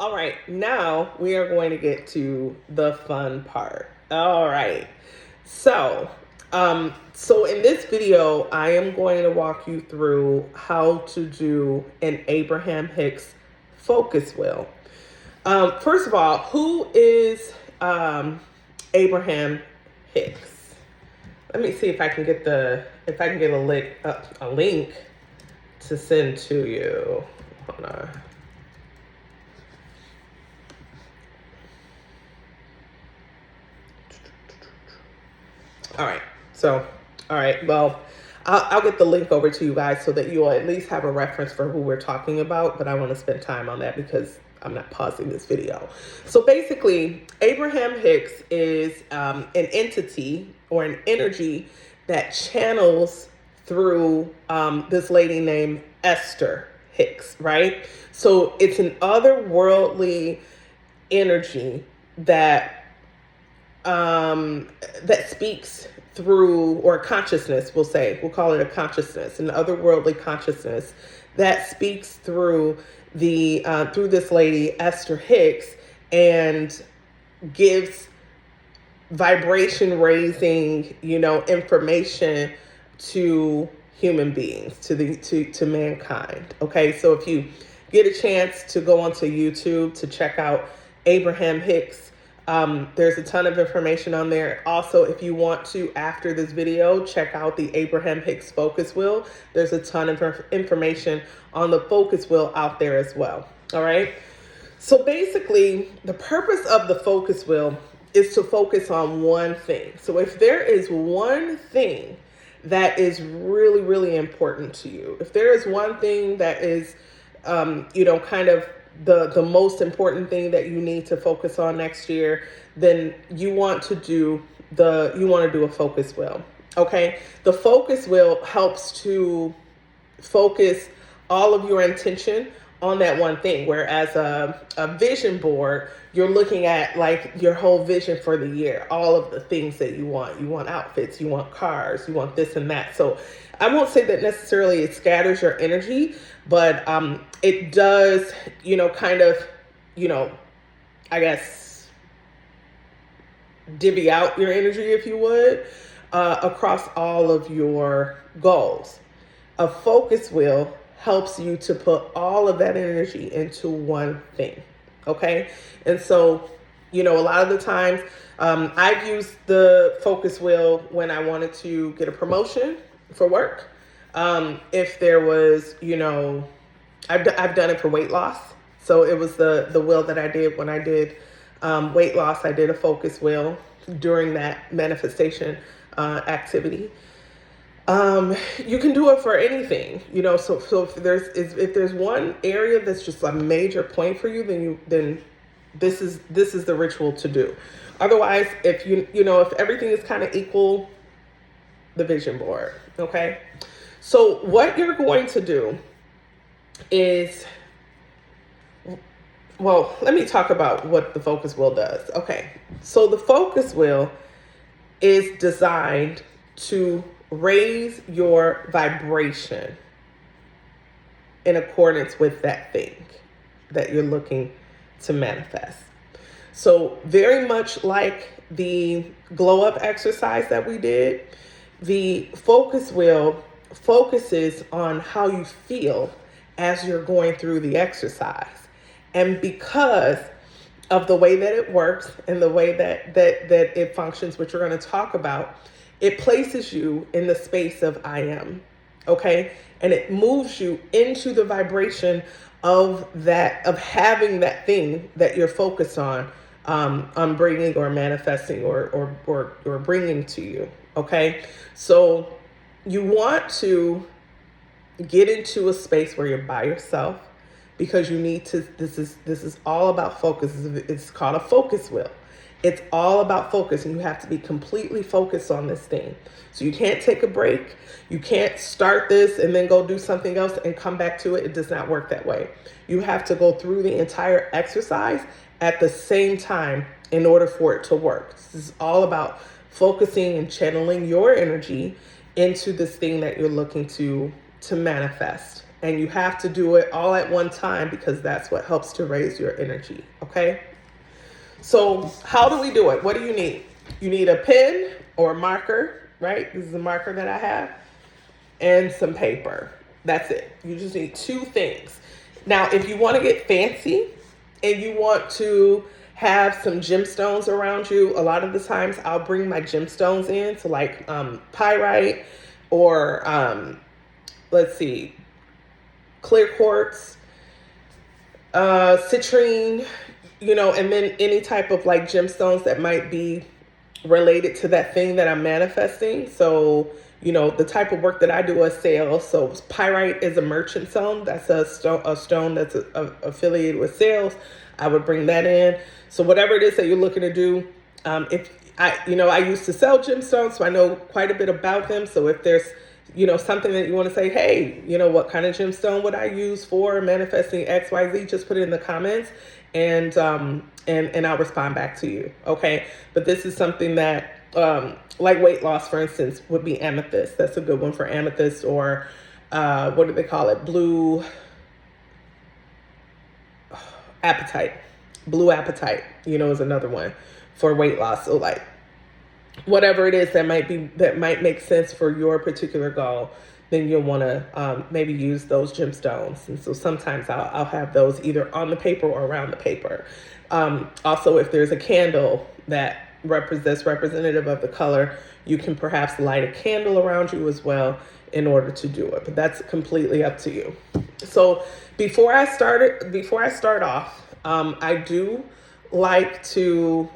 All right, now we are going to get to the fun part. All right. So, so in this video, I am going to walk you through how to do an Abraham Hicks focus wheel. First of all, who is Abraham Hicks? Let me see if I can get a link to send to you. Hold on. All right. So, all right. Well, I'll get the link over to you guys so that you'll at least have a reference for who we're talking about. But I want to spend time on that because I'm not pausing this video. So basically, Abraham Hicks is an entity or an energy that channels through this lady named Esther Hicks, right? So it's an otherworldly energy that that speaks through, or consciousness, we'll call it a consciousness, an otherworldly consciousness that speaks through through this lady, Esther Hicks, and gives vibration raising, information to human beings, to mankind. Okay. So if you get a chance to go onto YouTube to check out Abraham Hicks, there's a ton of information on there. Also, if you want to, after this video, check out the Abraham Hicks focus wheel. There's a ton of information on the focus wheel out there as well. All right. So basically, the purpose of the focus wheel is to focus on one thing. So if there is one thing that is really, really important to you, if there is one thing that is, kind of the most important thing that you need to focus on next year, then you want to do a focus wheel. Okay. The focus wheel helps to focus all of your intention on that one thing. Whereas a vision board, you're looking at like your whole vision for the year, all of the things that you want. You want outfits, you want cars, you want this and that. So I won't say that necessarily it scatters your energy, but it does, I guess, divvy out your energy, if you would, across all of your goals. A focus wheel helps you to put all of that energy into one thing. Okay. And so, a lot of the times, I've used the focus wheel when I wanted to get a promotion for work. If there was, I've done it for weight loss. So it was the wheel that I did when I did weight loss. I did a focus wheel during that manifestation activity. You can do it for anything, so if there's one area that's just a major point for you, then this is the ritual to do. Otherwise, if if everything is kind of equal, the vision board. Okay. So what you're going to do is, well, let me talk about what the focus wheel does. Okay. So the focus wheel is designed to raise your vibration in accordance with that thing that you're looking to manifest. So very much like the glow up exercise that we did, the focus wheel focuses on how you feel as you're going through the exercise. And because of the way that it works and the way that it functions, which we're going to talk about, it places you in the space of I am. Okay. And it moves you into the vibration of having that thing that you're focused on bringing or manifesting or bringing to you. Okay. So you want to get into a space where you're by yourself, because you need to, this is all about focus. It's called a focus wheel. It's all about focus, and you have to be completely focused on this thing. So you can't take a break. You can't start this and then go do something else and come back to it. It does not work that way. You have to go through the entire exercise at the same time in order for it to work. This is all about focusing and channeling your energy into this thing that you're looking to manifest. And you have to do it all at one time because that's what helps to raise your energy, okay? So how do we do it? What do you need? You need a pen or a marker, right? This is a marker that I have, and some paper. That's it. You just need two things. Now, if you want to get fancy and you want to have some gemstones around you, a lot of the times I'll bring my gemstones in, so like pyrite or let's see, clear quartz, citrine, you know, and then any type of like gemstones that might be related to that thing that I'm manifesting. So, you know, the type of work that I do is sales. So pyrite is a merchant stone. That's a stone that's affiliated with sales. I would bring that in. So whatever it is that you're looking to do, if I, you know, I used to sell gemstones, so I know quite a bit about them. So if there's, you know, something that you want to say, hey, you know, what kind of gemstone would I use for manifesting XYZ? Just put it in the comments, and I'll respond back to you. Okay. But this is something that, like weight loss, for instance, would be amethyst. That's a good one for amethyst, or, what do they call it? Blue apatite. Blue apatite, you know, is another one for weight loss. So like, whatever it is that might make sense for your particular goal, then you'll want to maybe use those gemstones. And so sometimes I'll have those either on the paper or around the paper. Also, if there's a candle that that's representative of the color, you can perhaps light a candle around you as well in order to do it. But that's completely up to you. So before I start off, I do like to,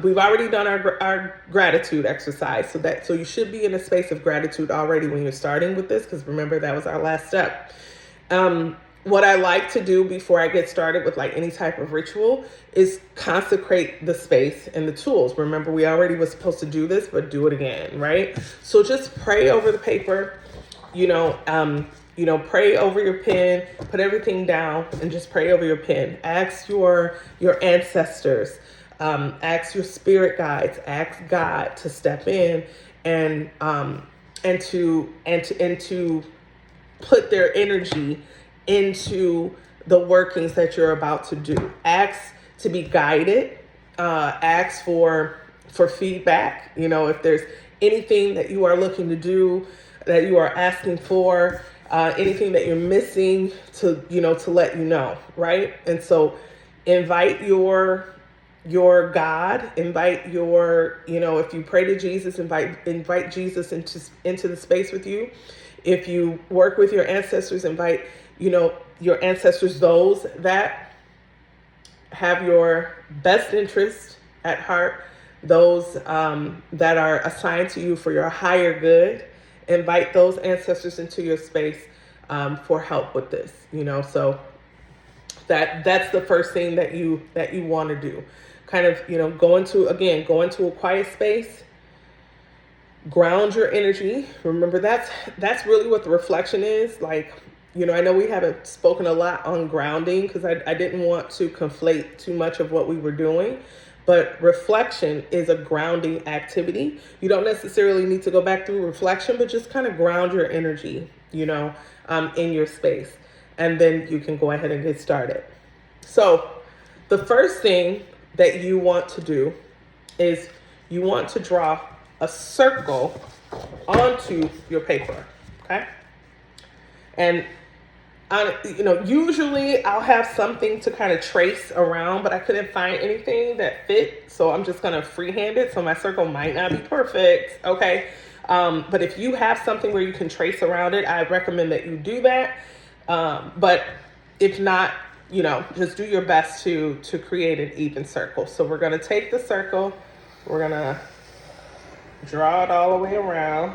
we've already done our gratitude exercise. So you should be in a space of gratitude already when you're starting with this, because remember, that was our last step. What I like to do before I get started with like any type of ritual is consecrate the space and the tools. Remember, we already was supposed to do this, but do it again, right? So just pray over the paper, you know, pray over your pen, put everything down and just pray over your pen. Ask your ancestors, ask your spirit guides, ask God to step in and to put their energy into the workings that you're about to do. Ask to be guided, ask for feedback. You know, if there's anything that you are looking to do, that you are asking for, anything that you're missing, to let you know, right? And so invite your God, invite your, if you pray to Jesus, invite Jesus into the space with you. If you work with your ancestors, invite, your ancestors, those that have your best interest at heart, those that are assigned to you for your higher good. Invite those ancestors into your space for help with this, so that's the first thing that you want to do. Kind of, go into a quiet space, ground your energy. Remember, that's really what the reflection is. Like, I know we haven't spoken a lot on grounding because I didn't want to conflate too much of what we were doing. But reflection is a grounding activity. You don't necessarily need to go back through reflection, but just kind of ground your energy, in your space. And then you can go ahead and get started. So the first thing that you want to do is you want to draw a circle onto your paper, okay? And usually I'll have something to kind of trace around, but I couldn't find anything that fit. So I'm just going to freehand it. So my circle might not be perfect. Okay. But if you have something where you can trace around it, I recommend that you do that. But if not, just do your best to create an even circle. So we're going to take the circle, we're going to draw it all the way around.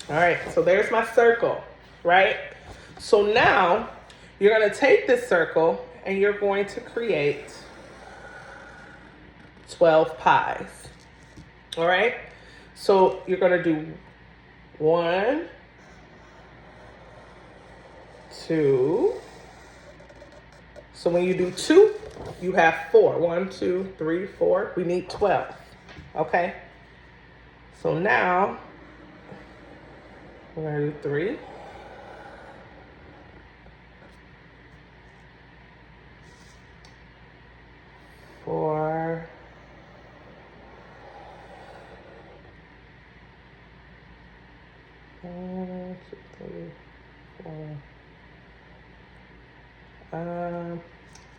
All right, so there's my circle, right? So now you're going to take this circle and you're going to create 12 pies. All right, so you're going to do 1, 2, So when you do 2, you have 4. 1, 2, 3, 4. We need 12. Okay? So now we're going to do 3. 4. 1, 2, 3, 4.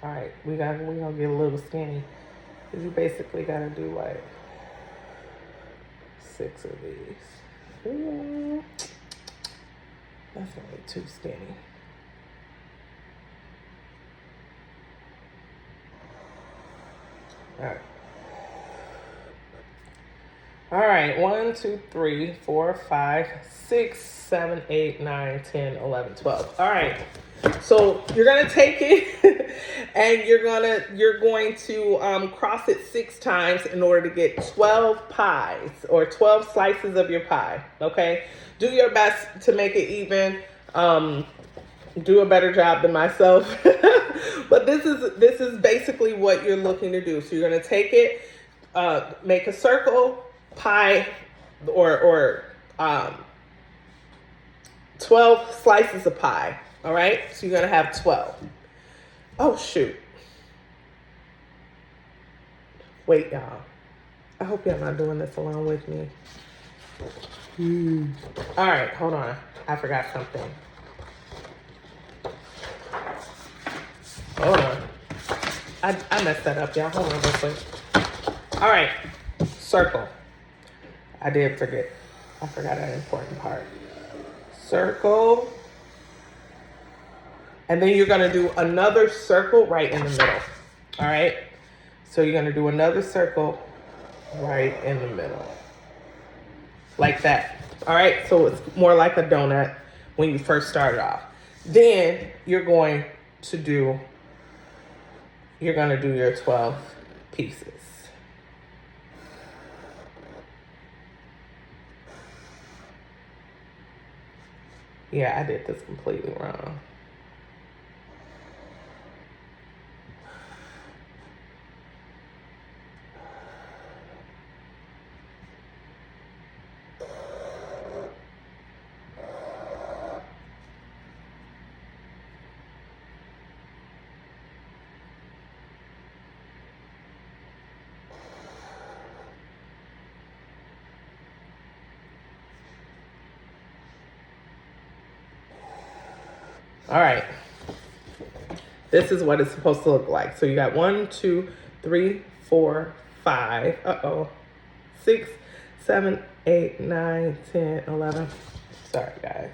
All right, we're gonna get a little skinny. Cause you basically gotta do like 6 of these. That's gonna be too skinny. All right. All right, 1, 2, 3, 4, 5, 6, 7, 8, 9, 10, 11, 12. All right. So you're gonna take it and you're going to cross it 6 times in order to get 12 pies or 12 slices of your pie. Okay. Do your best to make it even. Do a better job than myself. But this is basically what you're looking to do. So you're gonna take it, make a circle, pie, or 12 slices of pie. All right, so you're gonna have 12. Oh shoot. Wait, y'all. I hope y'all not doing this along with me. All right, hold on. I forgot something. Hold on. I messed that up, y'all. Hold on real quick. All right, circle. I did forget. I forgot an important part. Circle. And then you're gonna do another circle right in the middle. All right? So you're gonna do another circle right in the middle. Like that. All right? So it's more like a donut when you first started off. Then you're gonna do your 12 pieces. Yeah, I did this completely wrong. All right. This is what it's supposed to look like. So you got 1, 2, 3, 4, 5. 6, 7, 8, 9, 10, 11. Sorry, guys.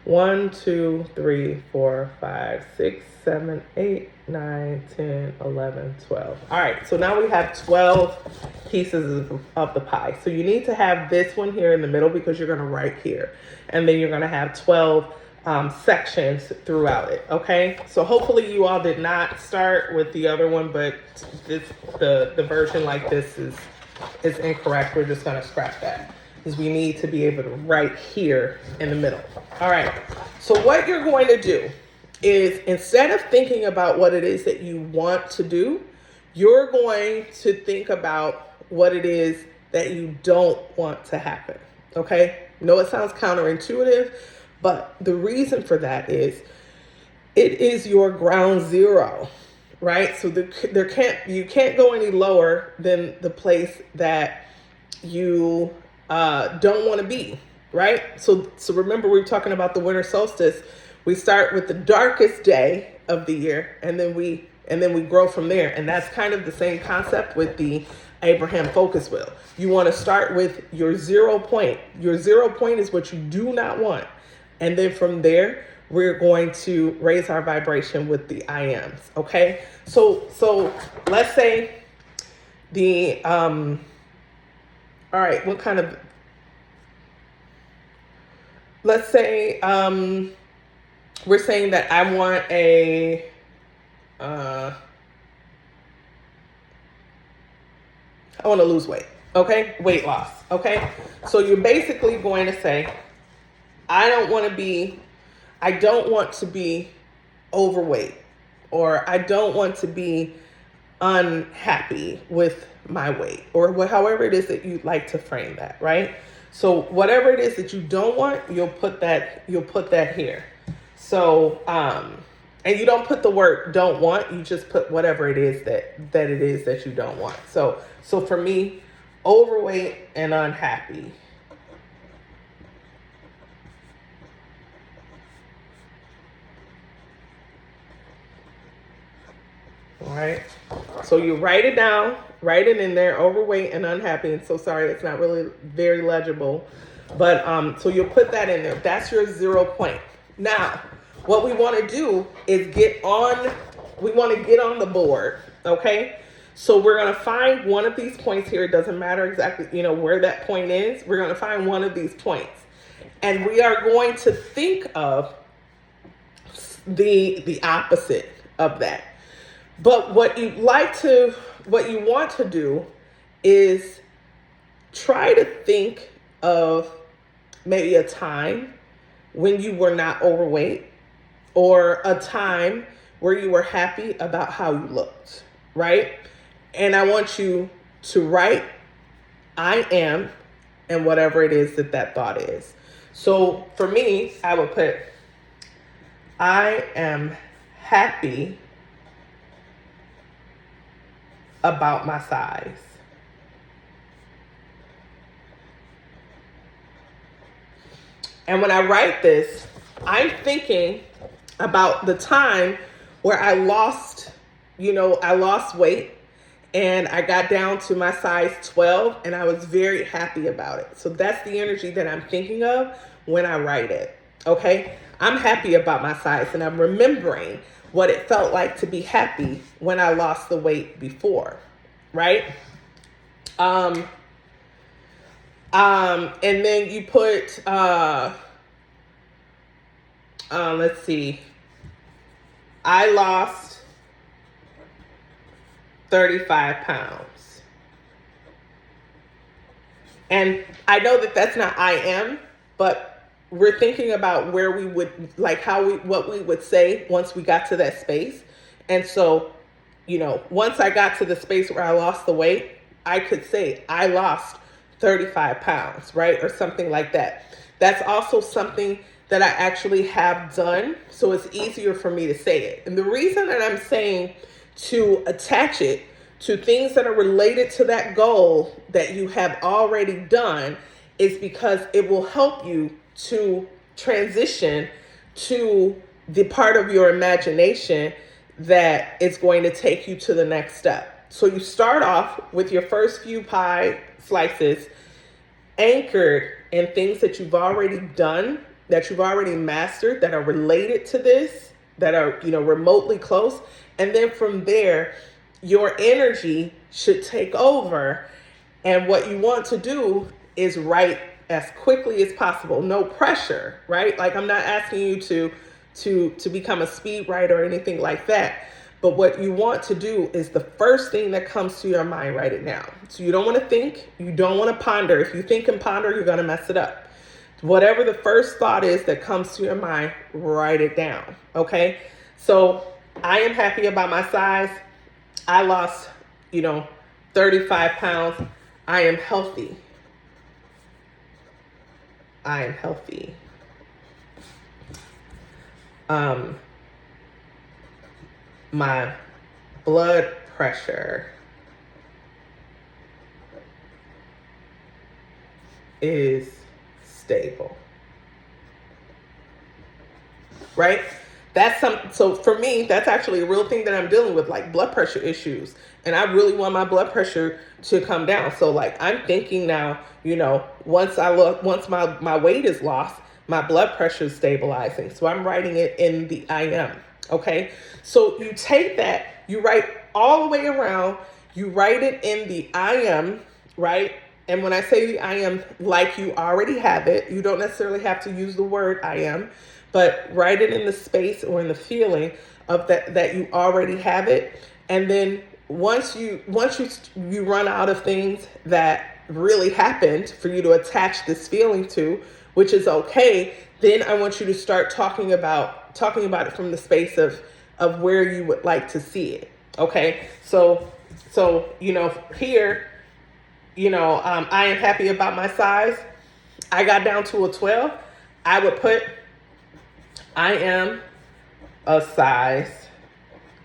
1, 2, 3, 4, 5, 6, 7, 8, 9, 10, 11, 12. All right, so now we have 12 pieces of the pie. So you need to have this one here in the middle because you're gonna write here. And then you're gonna have 12 sections throughout it, okay? So hopefully you all did not start with the other one, but the version like this is incorrect. We're just gonna scrap that because we need to be able to write here in the middle. All right, so what you're going to do is instead of thinking about what it is that you want to do, you're going to think about what it is that you don't want to happen, okay? I know it sounds counterintuitive, but the reason for that is it is your ground zero, right? So you can't go any lower than the place that you don't want to be, right? So remember, we were talking about the winter solstice. We start with the darkest day of the year, and then we grow from there. And that's kind of the same concept with the Abraham focus wheel. You want to start with your 0 point. Your 0 point is what you do not want. And then from there, we're going to raise our vibration with the I ams. Okay. So let's say all right, let's say we're saying that I want I want to lose weight, okay? Weight loss, okay? So you're basically going to say, I don't want to be, I don't want to be overweight, or I don't want to be unhappy with my weight, or however it is that you'd like to frame that, right? So whatever it is that you don't want, you'll put that here. So and you don't put the word don't want, you just put whatever it is that it is that you don't want. So for me, overweight and unhappy. All right. So you write it down, write it in there, overweight and unhappy. And so sorry, it's not really very legible. But so you'll put that in there. That's your 0 point. Now, what we want to do is we want to get on the board. Okay. So we're going to find one of these points here. It doesn't matter exactly, where that point is. We're going to find one of these points. And we are going to think of the opposite of that. But what you want to do is try to think of maybe a time when you were not overweight, or a time where you were happy about how you looked, right? And I want you to write I am and whatever it is that thought is. So for me, I would put I am happy about my size. And when I write this, I'm thinking about the time where I lost weight, and I got down to my size 12, and I was very happy about it. So that's the energy that I'm thinking of when I write it. Okay? I'm happy about my size, and I'm remembering what it felt like to be happy when I lost the weight before, right? And then you put, let's see, I lost 35 pounds. And I know that that's not I am, but we're thinking about where we would, like what we would say once we got to that space. And so, once I got to the space where I lost the weight, I could say I lost 35 pounds, right? Or something like that. That's also something that I actually have done. So it's easier for me to say it. And the reason that I'm saying to attach it to things that are related to that goal that you have already done is because it will help you to transition to the part of your imagination that is going to take you to the next step. So you start off with your first few pie slices anchored in things that you've already done, that you've already mastered, that are related to this, that are, remotely close. And then from there, your energy should take over. And what you want to do is write as quickly as possible. No pressure, right? Like, I'm not asking you to become a speed writer or anything like that. But what you want to do is the first thing that comes to your mind, write it down. So you don't want to think, you don't want to ponder. If you think and ponder, you're going to mess it up. Whatever the first thought is that comes to your mind, write it down. Okay? So I am happy about my size. I lost, 35 pounds. I am healthy. I am healthy. My blood pressure is stable. Right? So for me, that's actually a real thing that I'm dealing with, like blood pressure issues. And I really want my blood pressure to come down. So like, I'm thinking now, once my weight is lost, my blood pressure is stabilizing. So I'm writing it in the I am. Okay. So you take that, you write all the way around, you write it in the I am, right? And when I say the I am, like you already have it, you don't necessarily have to use the word I am, but write it in the space or in the feeling of that you already have it. And then once you run out of things that really happened for you to attach this feeling to, which is okay, then I want you to start talking about it from the space of where you would like to see it. Okay. So, here, I am happy about my size. I got down to a 12. I would put, I am a size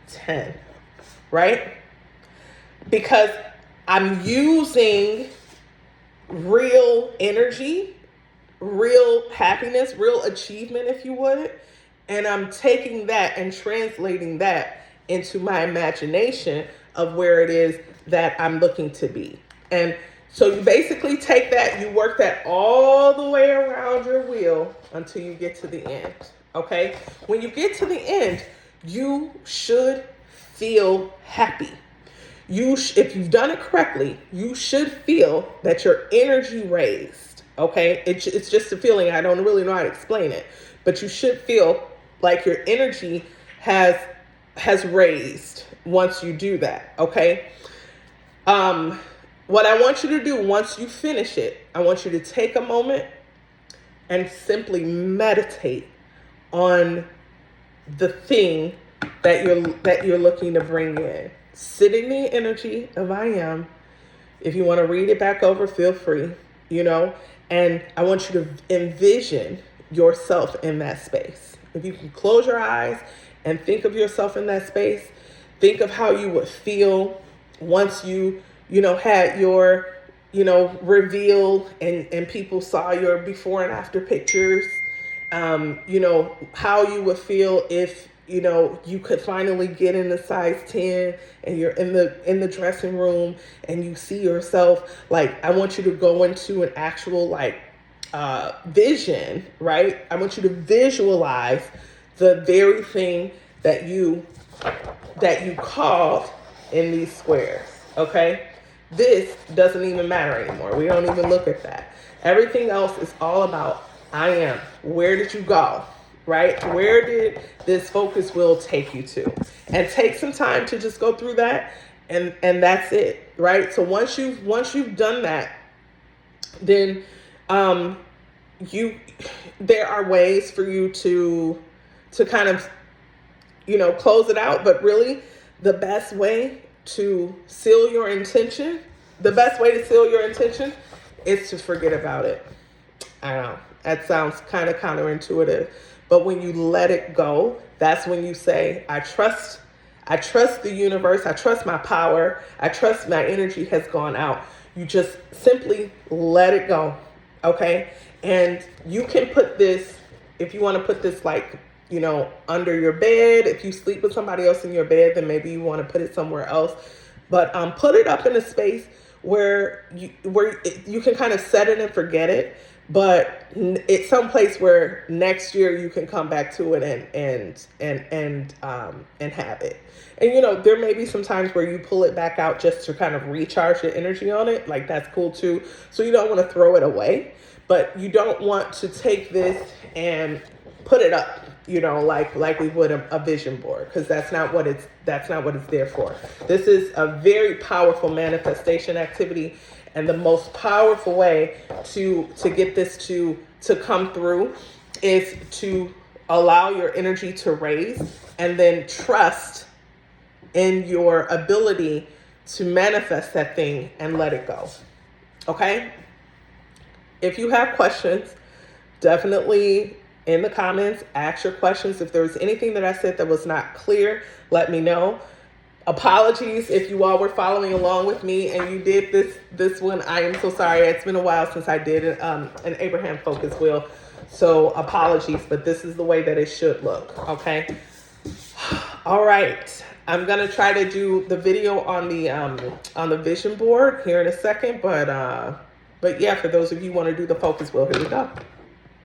10, right? Because I'm using real energy, real happiness, real achievement, if you would. And I'm taking that and translating that into my imagination of where it is that I'm looking to be. And so you basically take that, you work that all the way around your wheel until you get to the end. Okay? When you get to the end, you should feel happy. If you've done it correctly, you should feel that your energy raised. Okay? It's just a feeling. I don't really know how to explain it, but you should feel like your energy has raised once you do that. Okay? What I want you to do once you finish it, I want you to take a moment and simply meditate on the thing that you're looking to bring in. Sit in the energy of I am. If you want to read it back over, feel free, and I want you to envision yourself in that space. If you can close your eyes and think of yourself in that space, think of how you would feel once you had your, reveal and people saw your before and after pictures. How you would feel if, you could finally get in the size 10 and you're in the dressing room and you see yourself. Like, I want you to go into an actual vision, right? I want you to visualize the very thing that you called in these squares. Okay? This doesn't even matter anymore. We don't even look at that. Everything else is all about I am. Where did you go? Right? Where did this focus wheel take you to? And take some time to just go through that, and that's it. Right? So once you've done that, then there are ways for you to kind of close it out, but really the best way to seal your intention, is to forget about it. I know that sounds kind of counterintuitive, but when you let it go, that's when you say, I trust the universe. I trust my power. I trust my energy has gone out. You just simply let it go. Okay. And you can put this, if you want to put this under your bed. If you sleep with somebody else in your bed, then maybe you want to put it somewhere else. But put it up in a space where you can kind of set it and forget it. But it's some place where next year you can come back to it and have it. And there may be some times where you pull it back out just to kind of recharge your energy on it. Like, that's cool too. So you don't want to throw it away, but you don't want to take this and put it up, like we would a vision board, because that's not what it's there for. This is a very powerful manifestation activity, and the most powerful way to get this to come through is to allow your energy to raise, and then trust in your ability to manifest that thing and let it go. Okay? If you have questions, definitely in the comments, ask your questions. If there was anything that I said that was not clear, let me know. Apologies if you all were following along with me and you did this one. I am so sorry. It's been a while since I did an Abraham focus wheel. So apologies, but this is the way that it should look. Okay. All right. I'm going to try to do the video on the vision board here in a second, but yeah, for those of you who want to do the focus wheel, here we go.